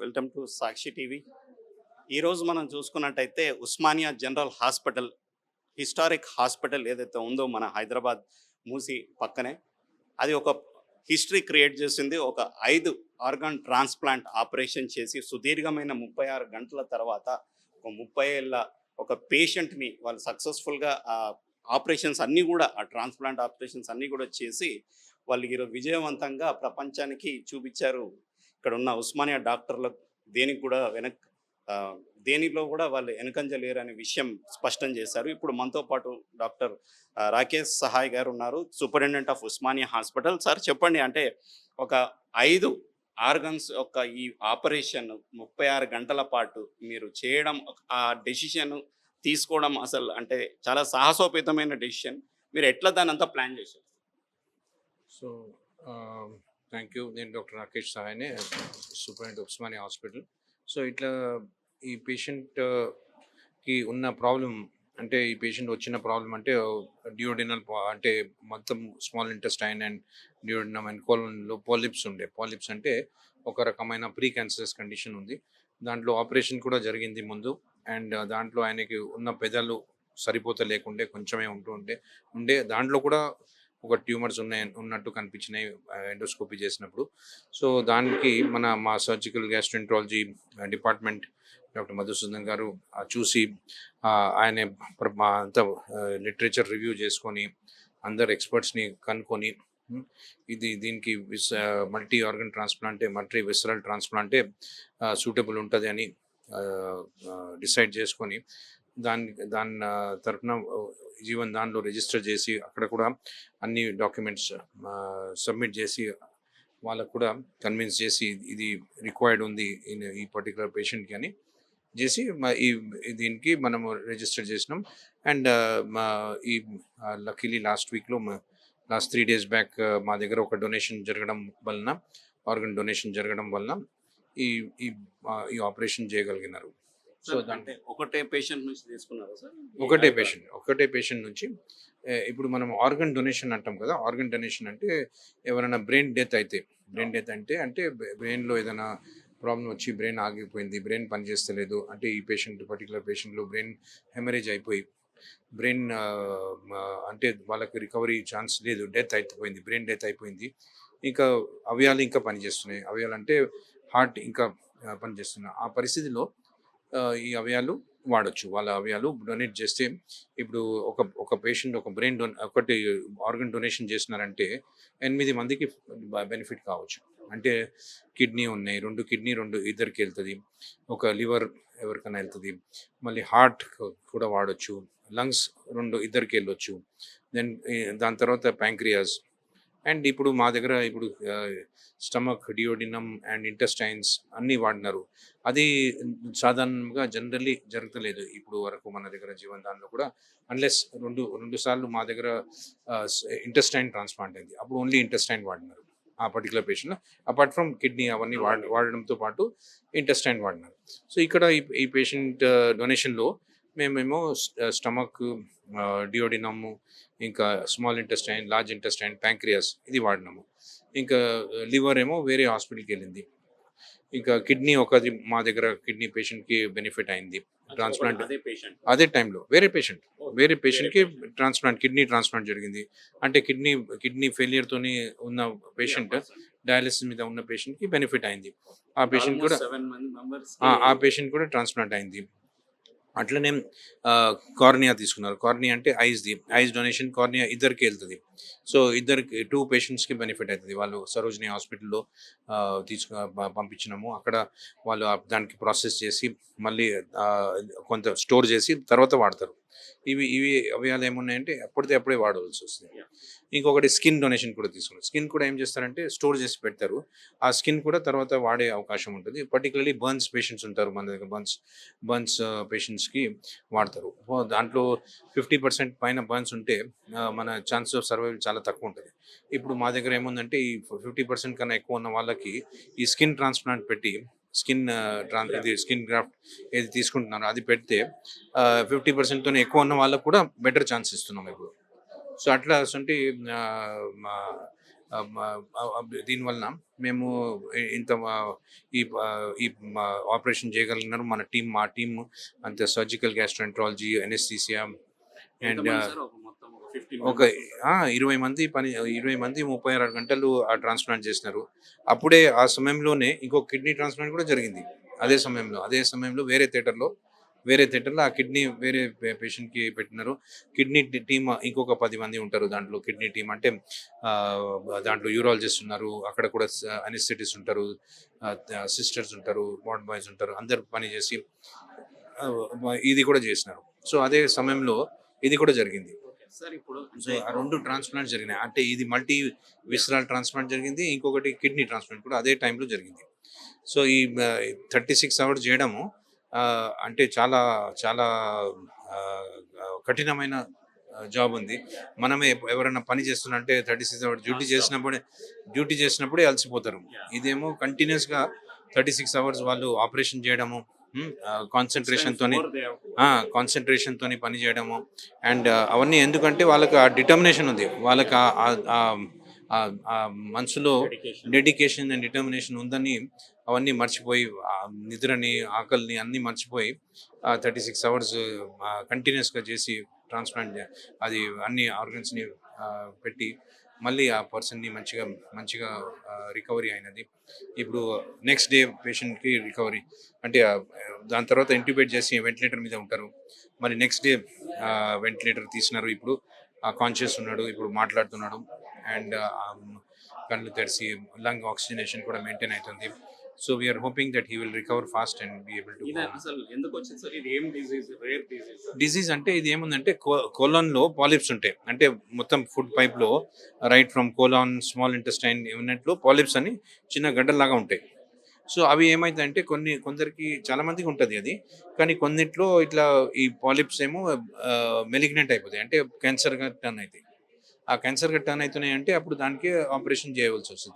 Welcome to Sakshi TV. ఈరోజు మనం చూసుకున్నట్టయితే Osmania general hospital, historic hospital ఏదైతే ఉందో మన హైదరాబాద్ మూసి పక్కనే, అది ఒక హిస్టరీ క్రియేట్ చేసింది. ఒక 5 ఆర్గాన్ ట్రాన్స్ప్లాంట్ ఆపరేషన్ చేసి సుదీర్ఘమైన 36 గంటల తర్వాత ఒక 30 ఏళ్ళ ఒక పేషెంట్ని వాళ్ళు సక్సెస్ఫుల్గా ఆపరేషన్స్ అన్నీ కూడా, ఆ ట్రాన్స్ప్లాంట్ ఆపరేషన్స్ అన్నీ కూడా చేసి వాళ్ళు ఈరోజు విజయవంతంగా ప్రపంచానికి చూపించారు. ఇక్కడ ఉన్న ఉస్మానియా డాక్టర్లకు దేనికి కూడా ఆ, దేనిలో కూడా వాళ్ళు వెనకంజ లేరు అనే విషయం స్పష్టం చేశారు. ఇప్పుడు మనతో పాటు డాక్టర్ రాకేష్ సహాయ్ గారు ఉన్నారు, superintendent of Osmania hospital. Sir చెప్పండి, అంటే ఒక 5 ఆర్గన్స్ యొక్క ఈ ఆపరేషన్ 36 గంటల పాటు మీరు చేయడం, ఆ డెసిషన్ తీసుకోవడం అసలు అంటే చాలా సాహసోపేతమైన డెసిషన్. మీరు ఎట్లా దాన్ని అంతా ప్లాన్ చేశారు? So thank you. నేను డాక్టర్ రాకేష్ సహాయనే, సూపరింటెండెంట్ ఉస్మానియా హాస్పిటల్. సో ఇట్లా ఈ పేషెంట్కి ఉన్న ప్రాబ్లం అంటే, ఈ పేషెంట్ వచ్చిన ప్రాబ్లం అంటే డియోడినల్ అంటే మొత్తం small intestine and duodenum and కోలన్లో పాలిప్స్ ఉండే. పాలిప్స్ అంటే ఒక రకమైన ప్రీ క్యాన్సరస్ కండిషన్ ఉంది. దాంట్లో ఆపరేషన్ కూడా జరిగింది ముందు. అండ్ దాంట్లో ఆయనకి ఉన్న పెదాలు సరిపోత లేకుండే, కొంచెమే ఉండే దాంట్లో కూడా ఒక ట్యూమర్స్ ఉన్నట్టు కనిపించినాయి ఎండోస్కోపీ చేసినప్పుడు. సో దానికి మా surgical gastroenterology department doctor Madhusudan గారు చూసి ఆయన అంతా లిటరేచర్ రివ్యూ చేసుకొని అందరు ఎక్స్పర్ట్స్ని కనుక్కొని దీనికి మల్టీ ఆర్గన్ ట్రాన్స్ప్లాంటే, మల్టీ విసరల్ ట్రాన్స్ప్లాంటే సూటబుల్ ఉంటుంది అని డిసైడ్ చేసుకొని దాని తరఫున జీవన్ దానిలో రిజిస్టర్ చేసి అక్కడ కూడా అన్ని డాక్యుమెంట్స్ సబ్మిట్ చేసి వాళ్ళకు కూడా కన్విన్స్ చేసి ఇది రిక్వైర్డ్ ఉంది ఈ పర్టికులర్ పేషెంట్కి అని చేసి దీనికి మనము రిజిస్టర్ చేసినాం. అండ్ ఈ లక్కీలీ లాస్ట్ 3 days బ్యాక్ మా దగ్గర ఒక డొనేషన్ జరగడం వలన, ఆర్గన్ డొనేషన్ జరగడం వలన ఈ ఆపరేషన్ చేయగలిగినారు. సో అంటే ఒకటే పేషెంట్ నుంచి తీసుకున్నారు సార్? ఒకటే పేషెంట్ నుంచి. ఇప్పుడు మనం ఆర్గన్ డొనేషన్ అంటాం కదా. ఆర్గన్ డొనేషన్ అంటే ఎవరైనా బ్రెయిన్ డెత్ అంటే బ్రెయిన్లో ఏదైనా ప్రాబ్లం వచ్చి బ్రెయిన్ ఆగిపోయింది, బ్రెయిన్ పనిచేస్తలేదు అంటే, ఈ పర్టికులర్ పేషెంట్లో బ్రెయిన్ హెమరేజ్ అయిపోయి బ్రెయిన్ అంటే వాళ్ళకి రికవరీ ఛాన్స్ లేదు, బ్రెయిన్ డెత్ అయిపోయింది. ఇంకా అవయాలు ఇంకా పనిచేస్తున్నాయి, అవయాలు అంటే హార్ట్ ఇంకా పనిచేస్తున్నాయి. ఆ పరిస్థితిలో ఈ అవయాలు వాడచ్చు. వాళ్ళ అవయాలు డొనేట్ చేస్తే, ఇప్పుడు ఒక పేషెంట్ ఒకటి ఆర్గన్ డొనేషన్ చేసినారంటే 8 మందికి బెనిఫిట్ కావచ్చు. అంటే కిడ్నీ ఉన్నాయి, 2 కిడ్నీ ఇద్దరికి వెళ్తుంది, ఒక లివర్ ఎవరికైనా వెళ్తుంది, మళ్ళీ హార్ట్ కూడా వాడచ్చు, లంగ్స్ 2 ఇద్దరికి వెళ్ళొచ్చు. దాని తర్వాత ప్యాంక్రియాస్. అండ్ ఇప్పుడు మా దగ్గర స్టమక్, డియోడినమ్ అండ్ ఇంటెస్టైన్స్ అన్నీ వాడినారు. అది సాధారణంగా జనరల్లీ జరగలేదు ఇప్పుడు వరకు మన దగ్గర దానిలో కూడా. అన్లెస్ రెండు సార్లు మా దగ్గర ఇంటెస్టైన్ ట్రాన్స్ప్లాంట్ అయింది, అప్పుడు ఓన్లీ ఇంటెస్టైన్ వాడినారు ఆ పర్టికులర్ పేషెంట్లో. అపార్ట్ ఫ్రమ్ కిడ్నీ అవన్నీ వాడడంతో పాటు ఇంటెస్టైన్ వాడినారు. సో ఇక్కడ ఈ పేషెంట్ డొనేషన్లో మేమేమో స్టమక్, డియోడినమ్, ఇంకా small intestine, large intestine, pancreas ఇది వాడినాము. ఇంకా లివర్ ఏమో వేరే హాస్పిటల్కి వెళ్ళింది. ఇంకా కిడ్నీ మా దగ్గర కిడ్నీ పేషెంట్కి బెనిఫిట్ అయింది ట్రాన్స్ప్లాంట్. అదే టైంలో వేరే పేషెంట్కి కిడ్నీ ట్రాన్స్ప్లాంట్ జరిగింది. అంటే కిడ్నీ ఫెయిలియర్తోని ఉన్న పేషెంట్, డయాలిసిస్ మీద ఉన్న పేషెంట్కి బెనిఫిట్ అయింది. ఆ పేషెంట్ కూడా ట్రాన్స్ప్లాంట్ అయింది. అట్లనే కార్నియా తీసుకున్నారు. కార్నియా అంటే ఐస్ డొనేషన్. కార్నియా ఇద్దరికి వెళ్తుంది. సో 2 పేషెంట్స్కి బెనిఫిట్ అవుతుంది. వాళ్ళు సరోజిని హాస్పిటల్లో పంపించినాము. అక్కడ వాళ్ళు దానికి ప్రాసెస్ చేసి మళ్ళీ కొంత స్టోర్ చేసి తర్వాత వాడతారు. ఇవి అవయాలు ఏమున్నాయంటే అప్పుడే వాడవలసి వస్తుంది. ఇంకొకటి స్కిన్ డొనేషన్ కూడా తీసుకున్నారు. స్కిన్ కూడా ఏం చేస్తారంటే స్టోర్ చేసి పెడతారు. ఆ స్కిన్ కూడా తర్వాత వాడే అవకాశం ఉంటుంది. పర్టికులర్లీ బర్న్స్ పేషెంట్స్ ఉంటారు మన దగ్గర. బర్న్స్ పేషెంట్స్కి వాడతారు. దాంట్లో 50% పైన బర్న్స్ ఉంటే మన ఛాన్స్ ఆఫ్ సర్వైవల్ చాలా తక్కువ ఉంటుంది. ఇప్పుడు మా దగ్గర ఏముందంటే ఈ 50% కన్నా ఎక్కువ ఉన్న వాళ్ళకి ఈ స్కిన్ ట్రాన్స్ప్లాంట్ పెట్టి, స్కిన్ గ్రాఫ్ట్ ఏది తీసుకుంటున్నారో అది పెడితే 50%తోనే ఎక్కువ ఉన్న వాళ్ళకు కూడా బెటర్ ఛాన్స్ ఇస్తున్నాం ఇప్పుడు. సో అట్లా దీనివలన మేము ఇంత ఈ ఆపరేషన్ చేయగలిగినారు మా టీమ్ అంత సర్జికల్ గ్యాస్ట్రోఎంట్రాలజీ, ఎనెస్థీసియా అండ్ మొత్తం ఒక 15 ఒక 20 మంది 36 గంటలు ఆ ట్రాన్స్ప్లాంట్ చేసినారు. అప్పుడే ఆ సమయంలోనే ఇంకో కిడ్నీ ట్రాన్స్ప్లాంట్ కూడా జరిగింది. అదే సమయంలో వేరే థియేటర్లో ఆ కిడ్నీ వేరే పేషెంట్కి పెట్టినారు. కిడ్నీ టీమ్ ఇంకొక 10 మంది ఉంటారు దాంట్లో. కిడ్నీ టీం అంటే దాంట్లో యూరాలజిస్ట్ ఉన్నారు, అక్కడ కూడా అనెస్థెటిస్ట్ ఉంటారు, సిస్టర్స్ ఉంటారు, వార్డ్ బాయ్స్ ఉంటారు, అందరు పని చేసి ఇది కూడా చేసినారు. సో అదే సమయంలో ఇది కూడా జరిగింది. సార్ ఇప్పుడు సో ఆ 2 ట్రాన్స్ప్లాంట్ జరిగినాయి. అంటే ఇది మల్టీ విసరల్ ట్రాన్స్ప్లాంట్ జరిగింది, ఇంకొకటి కిడ్నీ ట్రాన్స్ప్లాంట్ కూడా అదే టైంలో జరిగింది. సో ఈ 36 అవర్స్ చేయడము అంటే చాలా చాలా కఠినమైన జాబ్ ఉంది. మనమే ఎవరైనా పని చేస్తున్నంటే 36 అవర్స్ డ్యూటీ చేసినప్పుడే అలసిపోతారు. ఇదేమో కంటిన్యూస్గా 36 అవర్స్ వాళ్ళు ఆపరేషన్ చేయడము, కాన్సన్ట్రేషన్ తోని పని చేయడము అండ్ అవన్నీ ఎందుకంటే వాళ్ళకి ఆ డిటర్మినేషన్ ఉంది, వాళ్ళకి ఆ మనసులో డెడికేషన్ అండ్ డిటర్మినేషన్ ఉందని అవన్నీ మర్చిపోయి నిద్రని, ఆకలిని అన్నీ మర్చిపోయి 36 అవర్స్ కంటిన్యూస్గా చేసి ట్రాన్స్ప్లాంట్ అది అన్ని ఆర్గన్స్ని పెట్టి మళ్ళీ ఆ పర్సన్ని మంచిగా రికవరీ అయినది. ఇప్పుడు నెక్స్ట్ డే పేషెంట్కి రికవరీ అంటే దాని తర్వాత ఇంట్యూబేట్ చేసి వెంటిలేటర్ మీద ఉంటారు. మరి నెక్స్ట్ డే వెంటిలేటర్ తీసినారు. ఇప్పుడు కాన్షియస్ ఉన్నాడు, ఇప్పుడు మాట్లాడుతున్నాడు అండ్ కళ్ళు తెరిచి లంగ్ ఆక్సిజనేషన్ కూడా మెయింటైన్ అవుతుంది. So we are hoping that he will recover fast and be able to. అసలు ఎందుకు వచ్చింది సార్? ఇది ఏం డిసీజ్? రేర్ డిసీజ్ అంటే ఇది ఏముందంటే కోలాన్లో పాలిప్స్ ఉంటాయి. అంటే మొత్తం ఫుడ్ పైప్లో right from colon, small intestine ఇవన్నిట్లో పాలిప్స్ అని చిన్న గడ్డల్లాగా ఉంటాయి. సో అవి ఏమైందంటే కొందరికి చాలా మందికి ఉంటుంది అది, కానీ కొన్నిట్లో ఇట్లా ఈ పాలిప్స్ ఏమో మెలిగ్నెంట్ అయిపోతాయి, అంటే క్యాన్సర్గా టర్న్ అవుతాయి. ఆ క్యాన్సర్గా టర్న్ అవుతున్నాయి అంటే అప్పుడు దానికి ఆపరేషన్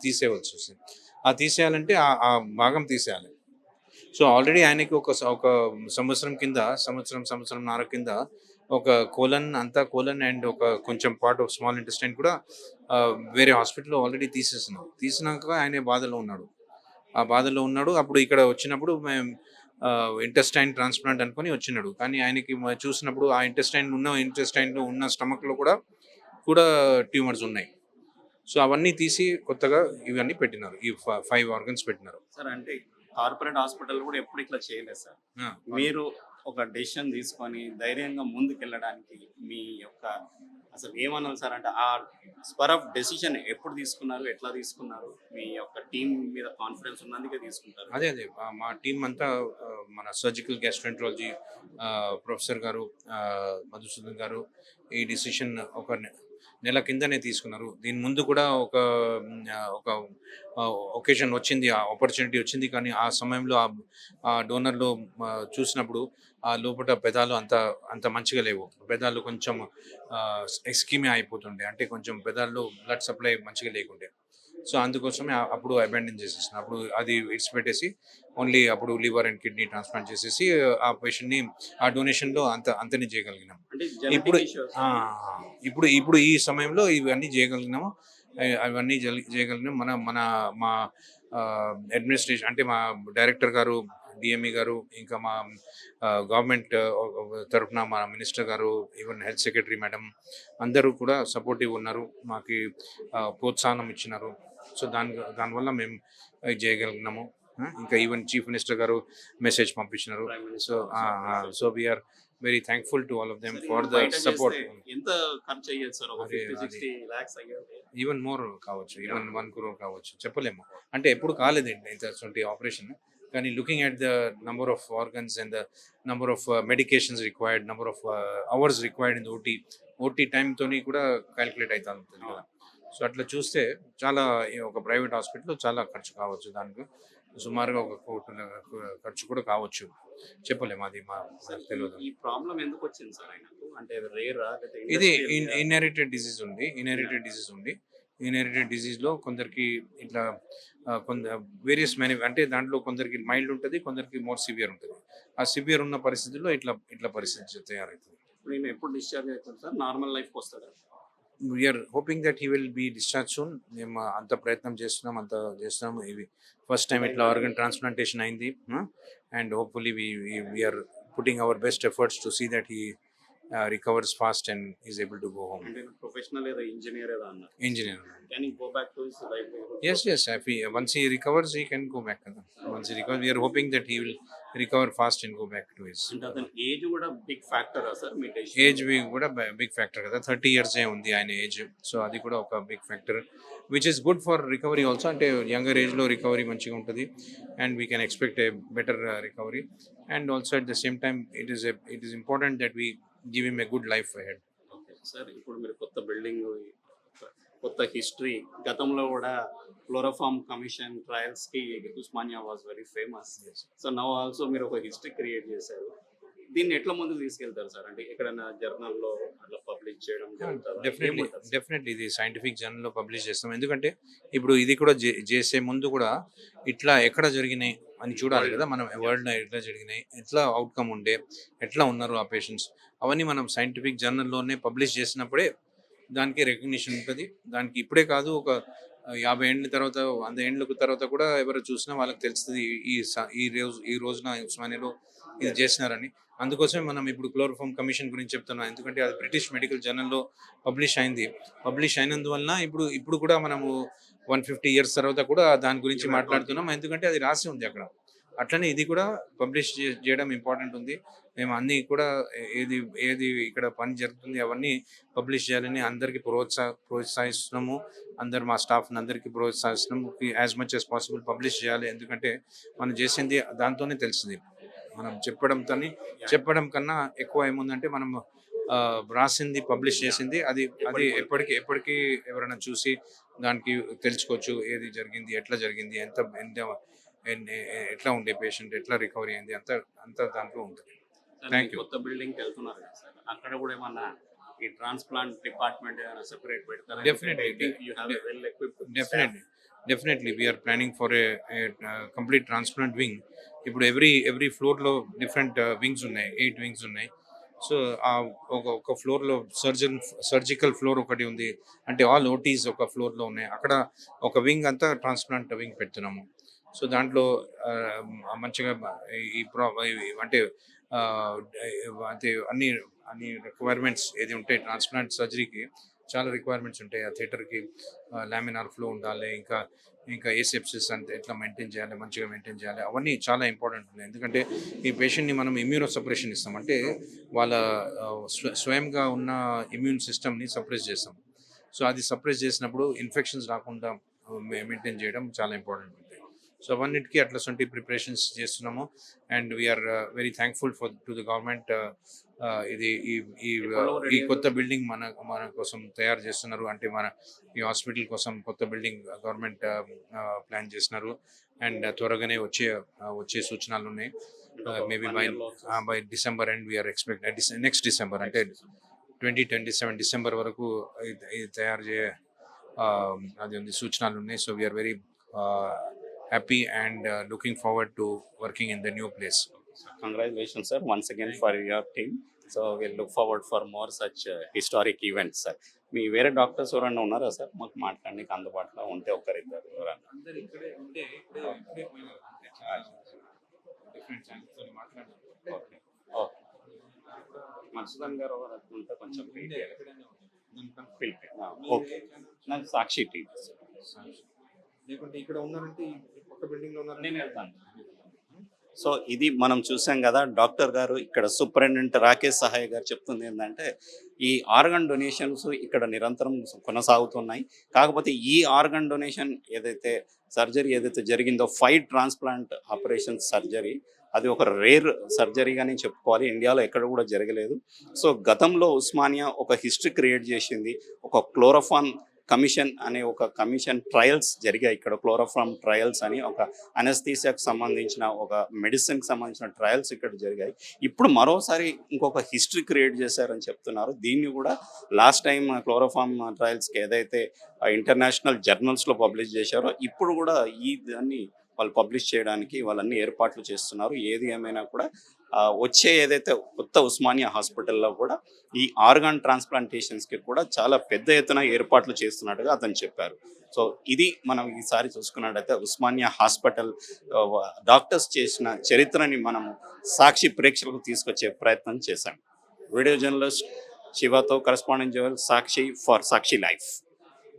తీసేయవలసి వస్తుంది. ఆ తీసేయాలంటే ఆ భాగం తీసేయాలి. సో ఆల్రెడీ ఆయనకి ఒక సంవత్సరంన్నర కింద ఒక కోలన్ అండ్ ఒక కొంచెం పార్ట్ ఆఫ్ స్మాల్ ఇంటెస్టైన్ కూడా వేరే హాస్పిటల్లో ఆల్రెడీ తీసినాక ఆయన బాధలో ఉన్నాడు. అప్పుడు ఇక్కడ వచ్చినప్పుడు మేము ఇంటెస్టైన్ ట్రాన్స్ప్లాంట్ అనుకుని వచ్చినాడు. కానీ ఆయనకి చూసినప్పుడు ఆ ఇంటెస్టైన్లో ఉన్న స్టమక్లో కూడా ట్యూమర్స్ ఉన్నాయి. సో అవన్నీ తీసి కొత్తగా ఇవన్నీ పెట్టినారు, ఈ 5 ఆర్గన్స్ పెట్టినారు. సార్ అంటే కార్పొరేట్ హాస్పిటల్ కూడా ఎప్పుడు ఇట్లా చేయలేదు సార్. మీరు ఒక డెసిషన్ తీసుకొని ధైర్యంగా ముందుకెళ్ళడానికి మీ యొక్క అసలు ఏమన్నారు సార్? అంటే ఆ స్పర్ ఆఫ్ డెసిషన్ ఎప్పుడు తీసుకున్నారు, ఎట్లా తీసుకున్నారు? మీ యొక్క టీం మీద కాన్ఫిడెన్స్ ఉన్నందుకే తీసుకుంటారు? అదే మా టీం అంతా మన సర్జికల్ గ్యాస్ట్రోఎంట్రాలజీ ప్రొఫెసర్ గారు మధుసూదన్ గారు ఈ డిసిషన్ ఒక నెల కిందనే తీసుకున్నారు. దీని ముందు కూడా ఒక ఒకేషన్ వచ్చింది, ఆ ఆపర్చునిటీ వచ్చింది. కానీ ఆ సమయంలో ఆ డోనర్లో చూసినప్పుడు ఆ లోపల పెదాలు అంత మంచిగా లేవు. పెదాలు కొంచెం ఎస్కీమియా అయిపోతుండే, అంటే కొంచెం పెదాల్లో బ్లడ్ సప్లై మంచిగా లేకుండే. సో అందుకోసమే అప్పుడు అబాండన్ చేసేసిన, అప్పుడు అది విడిచిపెట్టేసి ఓన్లీ అప్పుడు లివర్ అండ్ కిడ్నీ ట్రాన్స్ప్లాంట్ చేసేసి ఆ పేషెంట్ని ఆ డొనేషన్లో అంతనే చేయగలిగినాం. ఇప్పుడు ఈ సమయంలో ఇవన్నీ చేయగలిగినాము. మా అడ్మినిస్ట్రేషన్ అంటే మా డైరెక్టర్ గారు, డిఎంఈ గారు, ఇంకా మా గవర్నమెంట్ తరఫున మా మినిస్టర్ గారు, ఈవెన్ హెల్త్ సెక్రటరీ మేడం అందరూ కూడా సపోర్టివ్ ఉన్నారు, మాకు ప్రోత్సాహం ఇచ్చినారు. సో దానివల్ల మేము చేయగలిగినాము. ఇంకా ఈవెన్ చీఫ్ మినిస్టర్ గారు మెసేజ్ పంపించినారు. So we are very thankful to all of them for the support. ఎంత ఖర్చు అయ్యేది సార్? 50-60 lakhs అయ్యేది? ఈవెన్ మోర్ కావచ్చు, ఈవెన్ 1 crore కావచ్చు, చెప్పలేము. అంటే ఎప్పుడు కాలేదండి ఇంతటి ఆపరేషన్. కానీ looking at the number of organs and the number of medications required, number of hours required in OT టైంతోని కూడా క్యాలిక్యులేట్ అవుతా ఉంటుంది కదా. సో అట్లా చూస్తే చాలా ఒక ప్రైవేట్ హాస్పిటల్లో చాలా ఖర్చు కావచ్చు, దానికి సుమారుగా 1 కోటి ఖర్చు కూడా కావచ్చు, చెప్పలేము. అది తెలియదు. ఈ ప్రాబ్లం ఎందుకు వచ్చింది సార్ ఆయనకు? అంటే రేరా? ఇది ఇన్హెరిటెడ్ డిసీజ్ ఉంది. ఇన్హెరిటెడ్ డిసీజ్లో కొందరికి ఇట్లా వేరియస్ అంటే దాంట్లో కొందరికి మైల్డ్ ఉంటుంది, కొందరికి మోర్ సివియర్ ఉంటుంది. ఆ సివియర్ ఉన్న పరిస్థితుల్లో ఇట్లా పరిస్థితి తయారవుతుంది. నేను ఎప్పుడు డిశ్చార్జ్ అవుతాను సార్? నార్మల్ లైఫ్కి వస్తాడా? We are hoping that he will be discharge soon. మేము అంత ప్రయత్నం చేస్తున్నాము. ఇది ఫస్ట్ టైం ఇట్లా ఆర్గన్ ట్రాన్స్ప్లాంటేషన్ అయింది. And hopefully we are putting our best efforts to see that he recovers fast and is able to go home. అంటే professional ఏదో engineer ఏదో అన్నారు. Engineer. Can he go back to his life? Yes. Once he recovers, he can go back. Once he recovers, we are hoping that he will recover fast and go back to his. అంటే అతని age కూడా big ఫ్యాక్టరా sir మీ decision? Age కూడా big factor కదా. 30 years ఉంది ఆయన age. So అది కూడా ఒక big factor which is good for recovery also. అంటే యంగర్ ఏజ్లో రికవరీ మంచిగా ఉంటుంది and we can expect a better recovery. And also at the same time it is important that we give him a good life ahead. Okay sir, ఇప్పుడు మీరు కొత్త building, కొత్త history, గతంలో కూడా క్లోరోఫామ్ కమిషన్ ట్రయల్స్ కి Osmania was very famous. So now also మీరు ఒక history create చేశారు. దీన్ని ఎట్లా ముందుకు తీసుకెళ్తారు సార్? అంటే ఎక్కడైనా జర్నల్లో అట్లా పబ్లిష్ చేయడం జరుగుతుందా? డెఫినెట్లీ ఇది సైంటిఫిక్ జర్నల్లో పబ్లిష్ చేస్తాం. ఎందుకంటే ఇప్పుడు ఇది కూడా చేసే ముందు కూడా ఇట్లా ఎక్కడ జరిగినాయి అని చూడాలి కదా. మనం వరల్డ్లో ఎట్లా జరిగినాయి, ఎట్లా అవుట్కమ్ ఉండే, ఎట్లా ఉన్నారు ఆ పేషెంట్స్, అవన్నీ మనం సైంటిఫిక్ జర్నల్లోనే పబ్లిష్ చేసినప్పుడే దానికి రికగ్నిషన్ ఉంటుంది. దానికి ఇప్పుడే కాదు, ఒక 50 ఏళ్ళ తర్వాత, 100 ఏళ్ళ తర్వాత కూడా ఎవరు చూసినా వాళ్ళకి తెలుస్తుంది ఈ రోజున ఉస్మానియాలో ఇది చేసినారని. అందుకోసమే మనం ఇప్పుడు క్లోరోఫామ్ కమిషన్ గురించి చెప్తున్నాం. ఎందుకంటే అది బ్రిటిష్ మెడికల్ జర్నల్లో పబ్లిష్ అయింది. పబ్లిష్ అయినందువలన ఇప్పుడు కూడా మనము 150 years తర్వాత కూడా దాని గురించి మాట్లాడుతున్నాం. ఎందుకంటే అది రాసి ఉంది అక్కడ. అట్లనే ఇది కూడా పబ్లిష్ చేయడం ఇంపార్టెంట్ ఉంది. మేము అన్నీ కూడా ఏది ఇక్కడ పని జరుగుతుంది అవన్నీ పబ్లిష్ చేయాలని అందరికీ ప్రోత్సహిస్తున్నాము. మా స్టాఫ్ని అందరికీ ప్రోత్సహిస్తున్నాము. As much as possible publish చేయాలి. ఎందుకంటే మనం చేసింది దాంతోనే తెలిసింది. మనం చెప్పడం కన్నా ఎక్కువ ఏముందంటే మనం రాసింది, పబ్లిష్ చేసింది, అది ఎప్పటికీ ఎవరైనా చూసి దానికి తెలుసుకోవచ్చు ఏది జరిగింది, ఎట్లా జరిగింది, ఎట్లా ఉండే పేషెంట్, ఎట్లా రికవరీ అయింది, అంత దాంట్లో ఉంటుంది. Thank you. కొత్త బిల్డింగ్ వెళ్తున్నారు కదా సార్, అక్కడ కూడా ఏమన్నా ఈ ట్రాన్స్ప్లాంట్ డిపార్ట్మెంట్ ఏమైనా సెపరేట్ పెడతారా? Definitely we are planning for a complete transplant wing. ఇప్పుడు ఎవ్రీ ఫ్లోర్లో డిఫరెంట్ వింగ్స్ ఉన్నాయి, 8 వింగ్స్ ఉన్నాయి. సో ఒక ఫ్లోర్లో సర్జికల్ ఫ్లోర్ ఒకటి ఉంది. అంటే ఆల్ ఓటీస్ ఒక ఫ్లోర్లో ఉన్నాయి. అక్కడ ఒక వింగ్ అంతా ట్రాన్స్ప్లాంట్ వింగ్ పెడుతున్నాము. సో దాంట్లో మంచిగా అంటే అన్ని రిక్వైర్మెంట్స్ ఏది ఉంటాయి ట్రాన్స్ప్లాంట్ సర్జరీకి, చాలా రిక్వైర్మెంట్స్ ఉంటాయి. ఆ థియేటర్కి లామినార్ ఫ్లో ఉండాలి, ఇంకా ఏసెప్సిస్ అంటే ఎట్లా మంచిగా మెయింటైన్ చేయాలి, అవన్నీ చాలా ఇంపార్టెంట్ ఉన్నాయి. ఎందుకంటే ఈ పేషెంట్ని మనం ఇమ్యూనో సపరేషన్ ఇస్తాం. అంటే వాళ్ళ స్వయంగా ఉన్న ఇమ్యూన్ సిస్టమ్ని సప్రెస్ చేస్తాం. సో అది సప్రెస్ చేసినప్పుడు ఇన్ఫెక్షన్స్ రాకుండా మెయింటైన్ చేయడం చాలా ఇంపార్టెంట్ ఉంటుంది. సో అవన్నిటికీ అట్లాంటి ప్రిపరేషన్స్ చేస్తున్నాము. And we are very thankful to the government. ఈ కొత్త బిల్డింగ్ మన కోసం తయారు చేస్తున్నారు. అంటే ఈ హాస్పిటల్ కోసం కొత్త బిల్డింగ్ గవర్నమెంట్ ప్లాన్ చేస్తున్నారు. అండ్ త్వరగానే వచ్చే సూచనలు ఉన్నాయి. Maybe by December and we are next December అంటే 2027 డిసెంబర్ వరకు ఇది తయారు అది ఉంది, సూచనలు ఉన్నాయి. So we are very happy and looking forward to working in the new place. Congratulations sir once again for your team. So we'll look forward for more such historic events sir. మీ వేరే doctors ఎవరన్నా ఉన్నారా sir మాకు మాట్లాడడానికి అందుబాటులో ఉంటే ఒకరిద్దరు ఎవరన్నా? మధుసూదన్ గారు ఉంటే కొంచెం ఓకే. నాకు సాక్షి టీమ్ లేకుంటే ఇక్కడ ఉన్నారంటే పక్క బిల్డింగ్లో ఉన్నారు, నేను వెళ్తాను. సో ఇది మనం చూసాం కదా, డాక్టర్ గారు ఇక్కడ సూపరింటెండెంట్ రాకేష్ సహాయ్ గారు చెప్తుంది ఏంటంటే ఈ ఆర్గన్ డొనేషన్స్ ఇక్కడ నిరంతరం కొనసాగుతున్నాయి. కాకపోతే ఈ ఆర్గన్ డొనేషన్ సర్జరీ ఏదైతే జరిగిందో 5 ట్రాన్స్ప్లాంట్ ఆపరేషన్ సర్జరీ, అది ఒక రేర్ సర్జరీగానే చెప్పుకోవాలి. ఇండియాలో ఎక్కడ కూడా జరగలేదు. సో గతంలో ఉస్మానియా ఒక హిస్టరీ క్రియేట్ చేసింది. ఒక క్లోరోఫామ్ కమిషన్ అనే ఒక కమిషన్ ట్రయల్స్ జరిగాయి ఇక్కడ. క్లోరోఫామ్ ట్రయల్స్ అని ఒక అనస్థీసియాకు సంబంధించిన ఒక మెడిసిన్కి సంబంధించిన ట్రయల్స్ ఇక్కడ జరిగాయి. ఇప్పుడు మరోసారి ఇంకొక హిస్టరీ క్రియేట్ చేశారని చెప్తున్నారు. దీన్ని కూడా లాస్ట్ టైం క్లోరోఫామ్ ట్రయల్స్కి ఏదైతే ఇంటర్నేషనల్ జర్నల్స్లో పబ్లిష్ చేశారో ఇప్పుడు కూడా దాన్ని వాళ్ళు పబ్లిష్ చేయడానికి వాళ్ళన్ని ఏర్పాట్లు చేస్తున్నారు. ఏది ఏమైనా కూడా వచ్చే ఏదైతే కొత్త ఉస్మానియా హాస్పిటల్‌లో కూడా ఈ ఆర్గాన్ ట్రాన్స్‌ప్లాంటేషన్స్‌కి కూడా చాలా పెద్ద ఎత్తున ఏర్పాట్లు చేస్తున్నట్టుగా అతను చెప్పారు. సో, ఇది మనం ఈసారి చూసుకున్నట్టయితే ఉస్మానియా హాస్పిటల్ డాక్టర్స్ చేసిన చరిత్రని మనము సాక్షి ప్రేక్షకులకు తీసుకొచ్చే ప్రయత్నం చేశాం. వీడియో జర్నలిస్ట్ శివతో correspondent journalist Sakshi for Sakshi life.